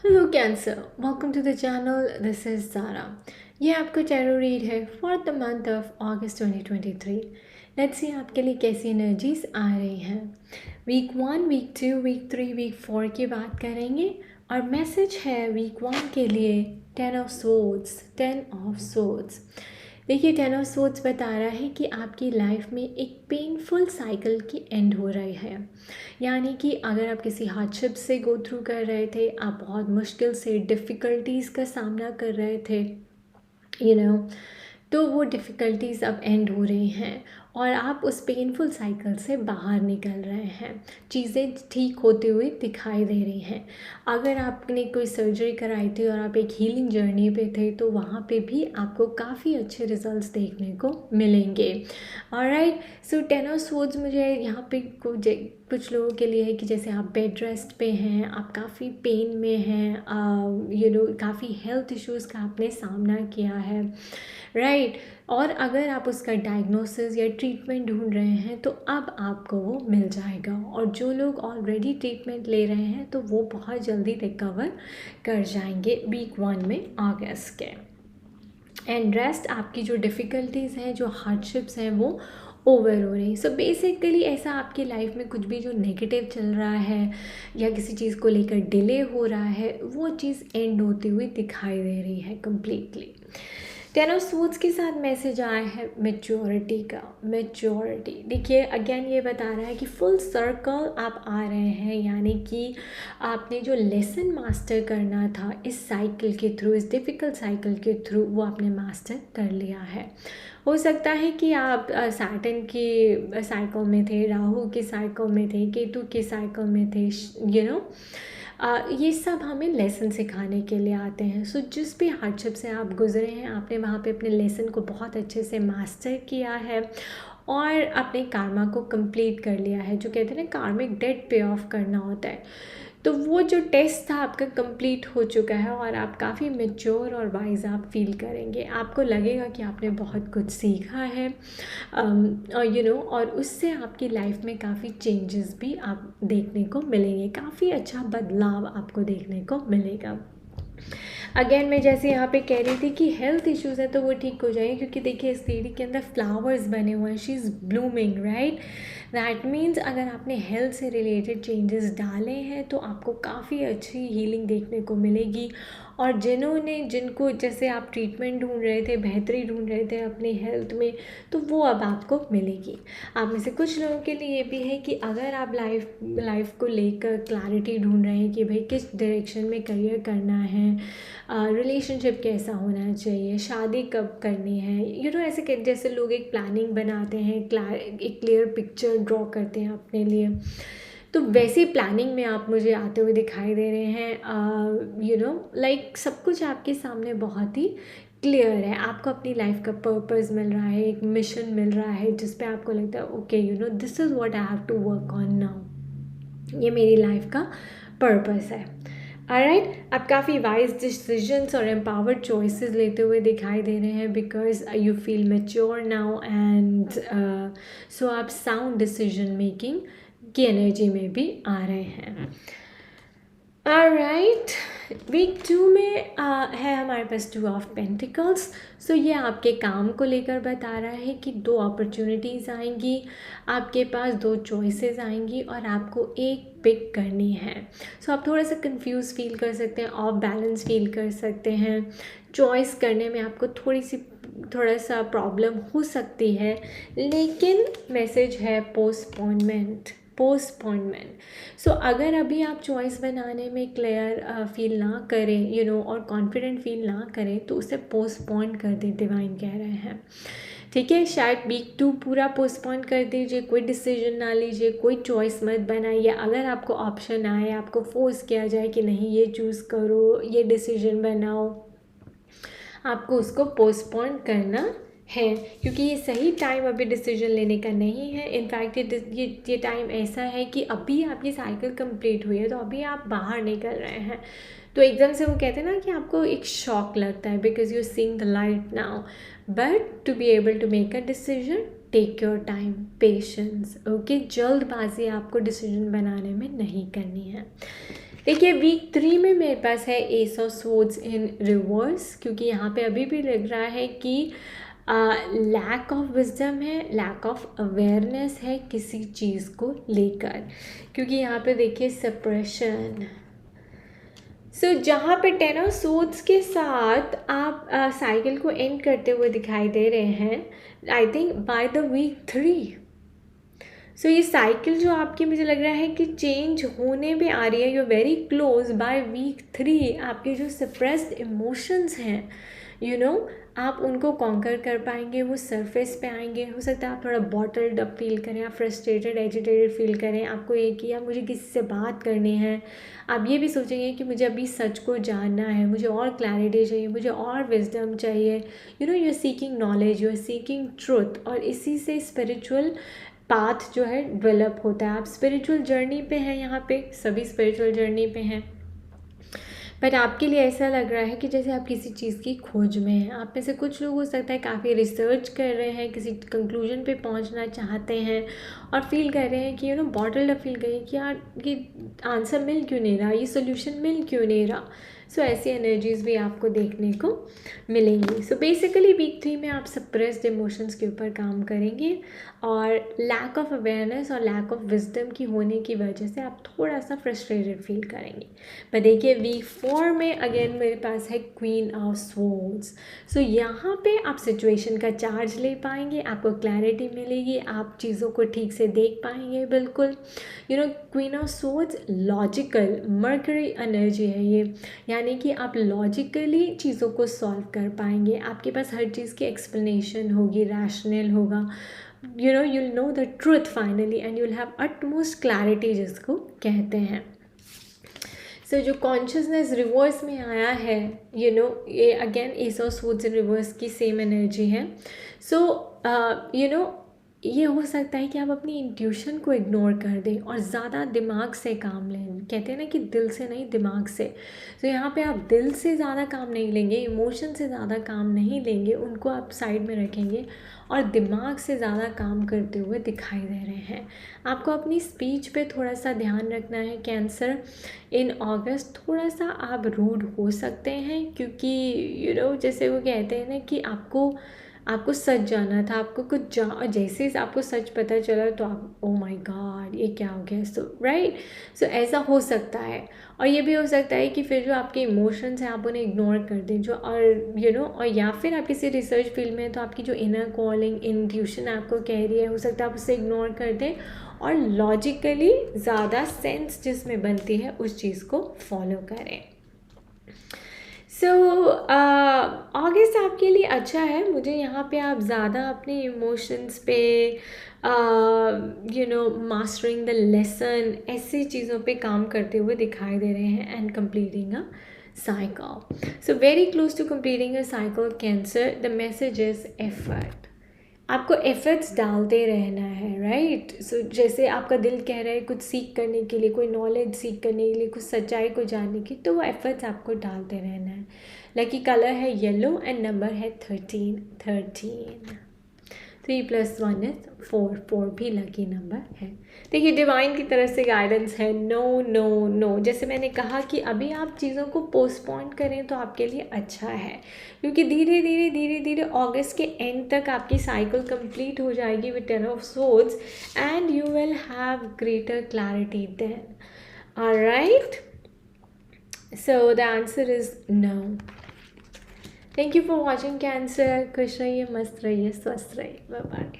Hello Cancer, welcome to the channel. This is Sara. ये आपका tarot read है for the month of अगस्त 2023। Let's see आपके लिए कैसी एनर्जीज आ रही हैं। वीक 1, वीक 2, वीक 3, वीक 4 की बात करेंगे और मैसेज है वीक 1 के लिए 10 ऑफ सोर्ड्स। 10 ऑफ सोर्ड्स, देखिए 10 ऑफ सोर्ड्स बता रहा है कि आपकी लाइफ में एक पेनफुल साइकिल की एंड हो रही है। यानी कि अगर आप किसी हार्डशिप से गो थ्रू कर रहे थे, आप बहुत मुश्किल से डिफ़िकल्टीज़ का सामना कर रहे थे, यू नो, तो वो डिफ़िकल्टीज़ अब एंड हो रही हैं और आप उस पेनफुल साइकिल से बाहर निकल रहे हैं। चीज़ें ठीक होते हुए दिखाई दे रही हैं। अगर आपने कोई सर्जरी कराई थी और आप एक हीलिंग जर्नी पे थे, तो वहाँ पे भी आपको काफ़ी अच्छे रिजल्ट्स देखने को मिलेंगे। ऑलराइट, सो 10 ऑफ सोर्ड्स मुझे यहाँ पे कुछ लोगों के लिए है कि जैसे आप बेड रेस्ट पे हैं, आप काफ़ी पेन में हैं, काफ़ी हेल्थ इश्यूज़ का आपने सामना किया है, राइट। और अगर आप उसका डायग्नोसिस या ट्रीटमेंट ढूंढ रहे हैं तो अब आपको वो मिल जाएगा। और जो लोग ऑलरेडी ट्रीटमेंट ले रहे हैं तो वो बहुत जल्दी रिकवर कर जाएंगे वीक 1 में अगस्त के। एंड रेस्ट, आपकी जो डिफ़िकल्टीज़ हैं, जो हार्डशिप्स हैं, वो ओवर हो रही। सो बेसिकली ऐसा आपकी लाइफ में कुछ भी जो नेगेटिव चल रहा है या किसी चीज़ को लेकर डिले हो रहा है, वो चीज़ एंड होती हुई दिखाई दे रही है कम्प्लीटली। 10 ऑफ सोर्ड्स के साथ मैसेज आया है मैच्योरिटी का। मैच्योरिटी, देखिए अगेन ये बता रहा है कि फुल सर्कल आप आ रहे हैं, यानी कि आपने जो लेसन मास्टर करना था इस साइकिल के थ्रू, इस डिफ़िकल्ट साइकिल के थ्रू, वो आपने मास्टर कर लिया है। हो सकता है कि आप सैटर्न की साइकिल में थे, राहु की साइकिल में थे, केतु की साइकिल में थे, ये सब हमें लेसन सिखाने के लिए आते हैं। सो जिस भी हार्डशिप से आप गुजरे हैं, आपने वहाँ पे अपने लेसन को बहुत अच्छे से मास्टर किया है और अपने कार्मा को कंप्लीट कर लिया है। जो कहते हैं ना, कार्मिक डेट पे ऑफ करना होता है, तो वो जो टेस्ट था आपका कंप्लीट हो चुका है और आप काफ़ी मेच्योर और वाइज आप फील करेंगे। आपको लगेगा कि आपने बहुत कुछ सीखा है, और उससे आपकी लाइफ में काफ़ी चेंजेस भी आप देखने को मिलेंगे। काफ़ी अच्छा बदलाव आपको देखने को मिलेगा। अगेन मैं जैसे यहाँ पे कह रही थी कि हेल्थ इश्यूज़ हैं तो वो ठीक हो जाएंगे, क्योंकि देखिए इस लेडी के अंदर फ्लावर्स बने हुए हैं, she is blooming, right. That means अगर आपने हेल्थ से रिलेटेड चेंजेस डाले हैं तो आपको काफ़ी अच्छी हीलिंग देखने को मिलेगी। और जिनको जैसे आप ट्रीटमेंट ढूंढ रहे थे, बेहतरी ढूंढ रहे थे अपनी हेल्थ में, तो वो अब आपको मिलेगी। आप में से कुछ लोगों के लिए ये भी है कि अगर आप लाइफ को लेकर क्लैरिटी ढूंढ रहे हैं कि भाई किस डायरेक्शन में करियर करना है, रिलेशनशिप कैसा होना चाहिए, शादी कब करनी है, ऐसे जैसे लोग एक प्लानिंग बनाते हैं, एक क्लियर पिक्चर ड्रॉ करते हैं अपने लिए, तो वैसे प्लानिंग में आप मुझे आते हुए दिखाई दे रहे हैं। लाइक सब कुछ आपके सामने बहुत ही क्लियर है। आपको अपनी लाइफ का पर्पस मिल रहा है, एक मिशन मिल रहा है जिस पे आपको लगता है okay, this is what I have to work on now, ये मेरी लाइफ का पर्पस है। ऑलराइट, आप काफ़ी वाइज डिसीजंस और एम्पावर्ड चॉइसेस लेते हुए दिखाई दे रहे हैं, because you feel mature now and so आप साउंड डिसीजन मेकिंग की एनर्जी में भी आ रहे हैं। ऑलराइट, वीक 2 में है हमारे पास 2 ऑफ पेंटिकल्स। सो ये आपके काम को लेकर बता रहा है कि 2 अपॉर्चुनिटीज़ आएंगी, आपके पास 2 चॉइसेस आएंगी और आपको एक पिक करनी है। सो आप थोड़ा सा कंफ्यूज फील कर सकते हैं, ऑफ बैलेंस फील कर सकते हैं, चॉइस करने में आपको थोड़ा सा प्रॉब्लम हो सकती है, लेकिन मैसेज है पोस्टपोनमेंट। सो अगर अभी आप चॉइस बनाने में क्लियर फील ना करें, और कॉन्फिडेंट फील ना करें, तो उसे पोस्टपोन कर दें, डिवाइन कह रहे हैं। ठीक है, शायद वीक 2 पूरा पोस्टपोन कर दीजिए, कोई डिसीजन ना लीजिए, कोई चॉइस मत बनाइए। अगर आपको ऑप्शन आए, आपको फोर्स किया जाए कि नहीं ये चूज़ करो, ये डिसीजन बनाओ, आपको उसको पोस्टपोन करना है, क्योंकि ये सही टाइम अभी डिसीजन लेने का नहीं है। इनफैक्ट ये टाइम ऐसा है कि अभी आपकी साइकिल कंप्लीट हुई है, तो अभी आप बाहर निकल रहे हैं, तो एकदम से वो कहते हैं ना कि आपको एक शॉक लगता है, because you seeing the light now, but to be able to make a decision take your time, patience, okay. जल्दबाजी आपको डिसीजन बनाने में नहीं करनी है। देखिए वीक 3 में मेरे पास है S of swords in reverse, क्योंकि यहाँ पे अभी भी लग रहा है कि लैक ऑफ विजडम है, लैक ऑफ अवेयरनेस है किसी चीज़ को लेकर, क्योंकि यहाँ पे देखिए सप्रेशन। सो जहाँ पे 10 ऑफ स्वॉर्ड्स के साथ आप साइकिल को एंड करते हुए दिखाई दे रहे हैं I think by the week 3। सो ये साइकिल जो आपकी मुझे लग रहा है कि चेंज होने पे आ रही है, you very close by week 3। आपके जो सप्रेस्ड इमोशंस हैं आप उनको कॉन्कर कर पाएंगे, वो सरफेस पे आएंगे। हो सकता है आप थोड़ा बॉटल्ड अप फील करें, आप फ्रस्ट्रेटेड एजिटेटेड फील करें, आपको ये कि यार मुझे किसी से बात करनी है। आप ये भी सोचेंगे कि मुझे अभी सच को जानना है, मुझे और क्लैरिटी चाहिए, मुझे और विजडम चाहिए। You are seeking knowledge, you are seeking truth, और इसी से स्पिरिचुअल पाथ जो है डेवलप होता है। आप स्पिरिचुअल जर्नी पे हैं, यहाँ पे सभी स्पिरिचुअल जर्नी पे हैं, बट आपके लिए ऐसा लग रहा है कि जैसे आप किसी चीज़ की खोज में हैं। आप में से कुछ लोग हो सकता है काफ़ी रिसर्च कर रहे हैं, किसी कंक्लूजन पे पहुंचना चाहते हैं और फील कर रहे हैं कि बॉटल्ड अप फील करें कि यार ये आंसर मिल क्यों नहीं रहा, ये सोल्यूशन मिल क्यों नहीं रहा। सो ऐसी एनर्जीज़ भी आपको देखने को मिलेंगी। सो बेसिकली वीक 3 में आप सप्रेस्ड इमोशंस के ऊपर काम करेंगे, और लैक ऑफ अवेयरनेस और लैक ऑफ विजडम की होने की वजह से आप थोड़ा सा फ्रस्ट्रेटेड फील करेंगे। पर देखिए वीक 4 में अगेन मेरे पास है क्वीन ऑफ स्वॉर्ड्स। सो यहाँ पे आप सिचुएशन का चार्ज ले पाएंगे, आपको क्लैरिटी मिलेगी, आप चीज़ों को ठीक से देख पाएंगे। बिल्कुल queen of swords logical mercury energy है ये, यानी कि आप लॉजिकली चीज़ों को सॉल्व कर पाएंगे। आपके पास हर चीज़ की एक्सप्लेनेशन होगी, रैशनल होगा। you'll know the truth finally and you'll have utmost clarity जिसको कहते हैं। सो जो कॉन्शियसनेस रिवर्स में आया है ये again S of swords in reverse की सेम एनर्जी है। सो ये हो सकता है कि आप अपनी इंट्यूशन को इग्नोर कर दें और ज़्यादा दिमाग से काम लें। कहते हैं ना कि दिल से नहीं दिमाग से। तो यहाँ पे आप दिल से ज़्यादा काम नहीं लेंगे, इमोशन से ज़्यादा काम नहीं लेंगे, उनको आप साइड में रखेंगे और दिमाग से ज़्यादा काम करते हुए दिखाई दे रहे हैं। आपको अपनी स्पीच पे थोड़ा सा ध्यान रखना है कैंसर। इन अगस्त थोड़ा सा आप रूड हो सकते हैं, क्योंकि जैसे वो कहते हैं ना कि आपको सच जाना था, आपको कुछ जैसे ही आपको सच पता चला तो आप ओ माय गॉड ये क्या हो गया। सो राइट, सो ऐसा हो सकता है। और ये भी हो सकता है कि फिर जो आपके इमोशंस हैं आप उन्हें इग्नोर कर दें, जो और और या फिर आप किसी रिसर्च फील्ड में हैं तो आपकी जो इनर कॉलिंग इंट्यूशन आपको कह रही है, हो सकता है आप उसे इग्नोर कर दें और लॉजिकली ज़्यादा सेंस जिसमें बनती है उस चीज़ को फॉलो करें। सो अगस्त आपके लिए अच्छा है। मुझे यहाँ पे आप ज़्यादा अपने इमोशंस पे मास्टरिंग द लेसन ऐसी चीज़ों पे काम करते हुए दिखाई दे रहे हैं and completing a cycle. So very close to completing a cycle cancer. The message is effort. आपको एफर्ट्स डालते रहना है, राइट। सो जैसे आपका दिल कह रहा है कुछ सीख करने के लिए, कोई नॉलेज सीख करने के लिए, कुछ सच्चाई को जानने की, तो वो एफर्ट्स आपको डालते रहना है। लकी कलर है येलो एंड नंबर है 13। 3 + 1 इज 4 भी लकी नंबर है। देखिए डिवाइन की तरफ से गाइडेंस है नो नो नो। जैसे मैंने कहा कि अभी आप चीज़ों को पोस्टपोन करें तो आपके लिए अच्छा है, क्योंकि धीरे धीरे अगस्त के एंड तक आपकी साइकिल कंप्लीट हो जाएगी with 10 of swords and you will have greater clarity then. Alright, so the answer is no. Thank you for watching cancer. खुश रहिए, मस्त रहिए, स्वस्थ रहिए। Bye bye.